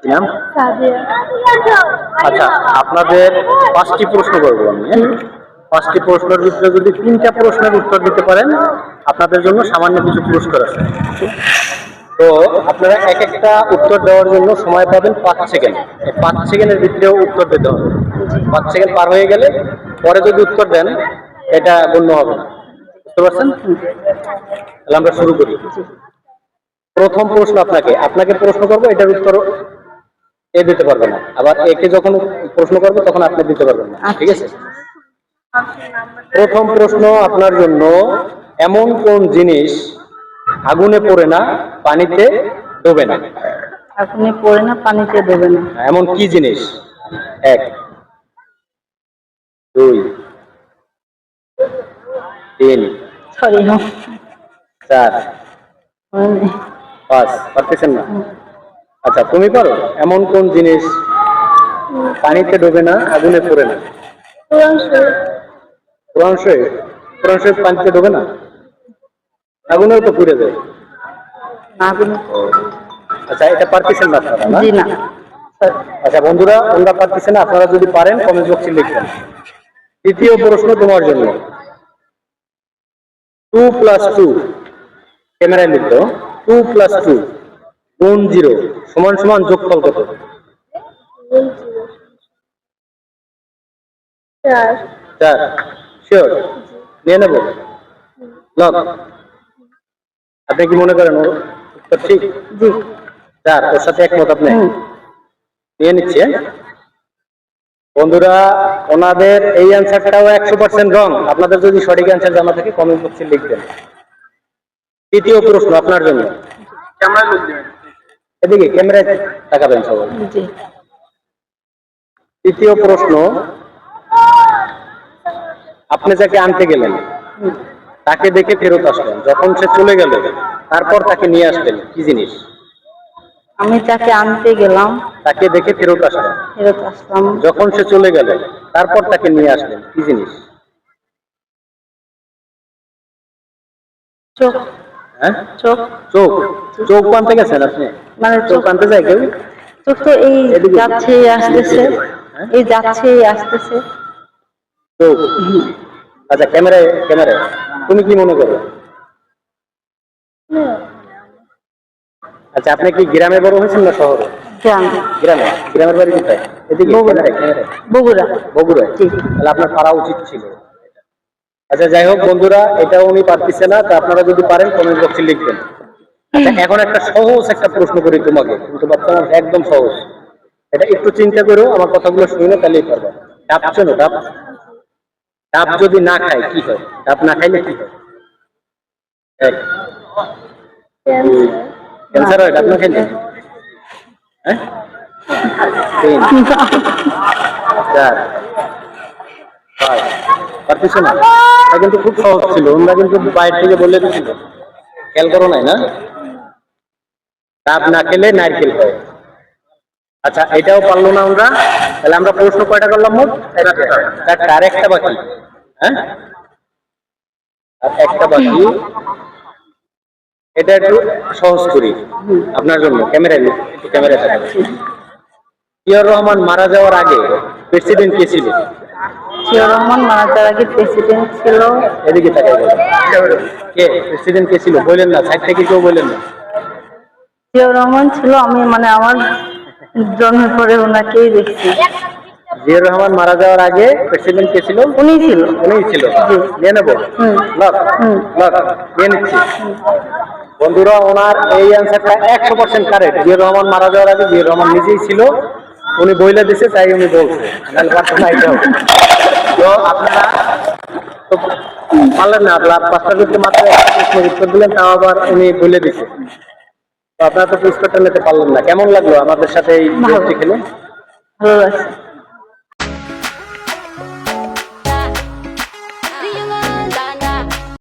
কি নাম? আচ্ছা, আপনাদের 5টি প্রশ্ন করবো আমি। 5টি প্রশ্নের ভিতরে যদি 3টা প্রশ্নের উত্তর দিতে পারেন আপনাদের জন্য সামান্য কিছু পুরস্কার আছে। তো আপনারা এক একটা উত্তর দেওয়ার জন্য সময় পাবেন 5 সেকেন্ড। 5 সেকেন্ডের ভিতরেও উত্তর দিতে হবে। 5 সেকেন্ড পার হয়ে গেলে পরে যদি উত্তর দেন এটা গণ্য হবে না। বুঝতে পারছেন? তাহলে আমরা শুরু করি। প্রথম প্রশ্ন আপনাকে প্রশ্ন করবো, এটার উত্তর এ দিতে পারবে না, আবার একে যখন প্রশ্ন করবো তখন আপনি দিতে পারবেন না। ঠিক আছে? প্রথম প্রশ্ন আপনার জন্য, এমন কোন জিনিস আগুনে পড়ে না পানিতে ডোবে না? আগুনে পড়ে না পানিতে ডোবে না। এমন কি জিনিস? 1 2 3 সরি 4 5 পারতেছেন না? আচ্ছা, তুমি পারো? এমন কোন জিনিস পানিতে ডোবে না আগুনে পড়ে না? কোরআন শরীফ। কোরআন শরীফ পানিতে ডোবে না, আগুনেও তো পুড়ে যায়। আচ্ছা, এটা পারতেছেন না আপনারা? জি না। আচ্ছা বন্ধুরা, আমরা পারতেছেন না, আপনারা যদি পারেন কমেন্ট বক্সে লিখবেন। দ্বিতীয় প্রশ্ন তোমার জন্য, 2 + 2 ক্যামেরায় লিখো। 2 + 2 গুণ 0 সমান সমান যোগফল কত? 4 শিওর? নিয়ে নেব লক? আপনি কি মনে করেন ওর উত্তর ঠিক? জি। 4, ওর সাথে একমত আপনি? নিয়ে নিচ্ছে। বন্ধুরা, ওনাদের এই অ্যান্সারটাও 100% রং। আপনাদের যদি সঠিক অ্যান্সার জানা থাকে কমেন্ট বক্সে লিখবেন। তৃতীয় প্রশ্ন আপনার জন্য, এদিকে ক্যামেরায় তাকাবেন সবাই। তৃতীয় প্রশ্ন, আপনি যাকে আনতে গেলেন তাকে দেখে ফেরত আসলেন, যখন সে চলে গেল তারপর তাকে নিয়ে আসলেন, কি জিনিস? আমি যাকে আনতে গেলাম তাকে দেখে ফেরত আসলাম, যখন সে চলে গেল তারপর তাকে নিয়ে আসলেন, কি জিনিস? চোখ। হ্যাঁ, চোখ। চোখ। চোখ আনতে গেছেন আপনি? মানে চোখ আনতে যায় কেউ? চোখ তো এই যাচ্ছে আসতেছে, এই যাচ্ছে আসতেছে। চোখ। আচ্ছা, ক্যামেরায় তুমি কি মনে করো? আচ্ছা, আপনি কি গ্রামে বড় হয়েছেন না শহরে? গ্রামে। গ্রামের বাড়ি কোথায়? এদিকে বগুড়া। বগুড়া। তাহলে আপনার পারা উচিত ছিল। আচ্ছা, যাই হোক বন্ধুরা, এটাও উনি পারতেছে না, তো আপনারা যদি পারেন কমেন্ট বক্সে লিখবেন। আচ্ছা, এখন একটা সহজ একটা প্রশ্ন করি তোমাকে, কিন্তু বাচ্চা একদম সহজ, এটা একটু চিন্তা করো, আমার কথাগুলো শুনে তাহলেই পারবে। ডাব চেনো? ডাব? ডাব যদি না খায় কি হয়? ডাব না খাইলে কি হয়? 1 2 ক্যান্সার হয় ডাব না খাইলে? হ্যাঁ, 3 4 5 পারতেছে না? এটা কিন্তু খুব সহজ ছিল, আমরা কিন্তু বাইরে থেকে বলে দিয়েছিল, খেয়াল করো নাই না? ডাব না খেলে নারকেল হয়। আচ্ছা, এটাও পারলো না আমরা, তাহলে আমরা প্রশ্ন কয়টা করলাম মোট? আর একটা বাকি। হ্যাঁ, আর একটা বাকি। এটা একটু সহজ করি আপনার জন্য, ক্যামেরায় একটু ক্যামেরায় থাকবে। জিয়াউর রহমান মারা যাওয়ার আগে প্রেসিডেন্ট কে ছিল? জিয়াউর রহমান মারা যাওয়ার আগে প্রেসিডেন্ট ছিল, এদিকে তাকাই বলেন, কে প্রেসিডেন্ট কে ছিল? বললেন না, সাইড থেকে কেউ বললেন না। জিয়াউর রহমান ছিল, আমি মানে আমার জন্মের পরে ওনাকেই দেখছি। জিয়াউর রহমান মারা যাওয়ার আগে প্রেসিডেন্ট কে ছিল? উনি ছিল। উনি ছিল। নিয়ে নেবো লক? লক নিয়ে নিচ্ছি। বন্ধুরা, ওনার এই অ্যান্সারটা 100% কারেক্ট। জিয়াউর রহমান মারা যাওয়ার আগে জিয়াউর রহমান নিজেই ছিল, উনি বইলে দিছে তাই উনি বলছে, নাহলে পারতো না এটাও। তো আপনারা তো পারলেন না, আপনার 5টা করতে মাত্র একটা প্রশ্ন উত্তর দিলেন, তাও আবার উনি বলে দিছে। তো আপনারা তো পুরস্কারটা নিতে পারলেন না। কেমন লাগলো আমাদের সাথে এই খেলে? ভালো লাগছে।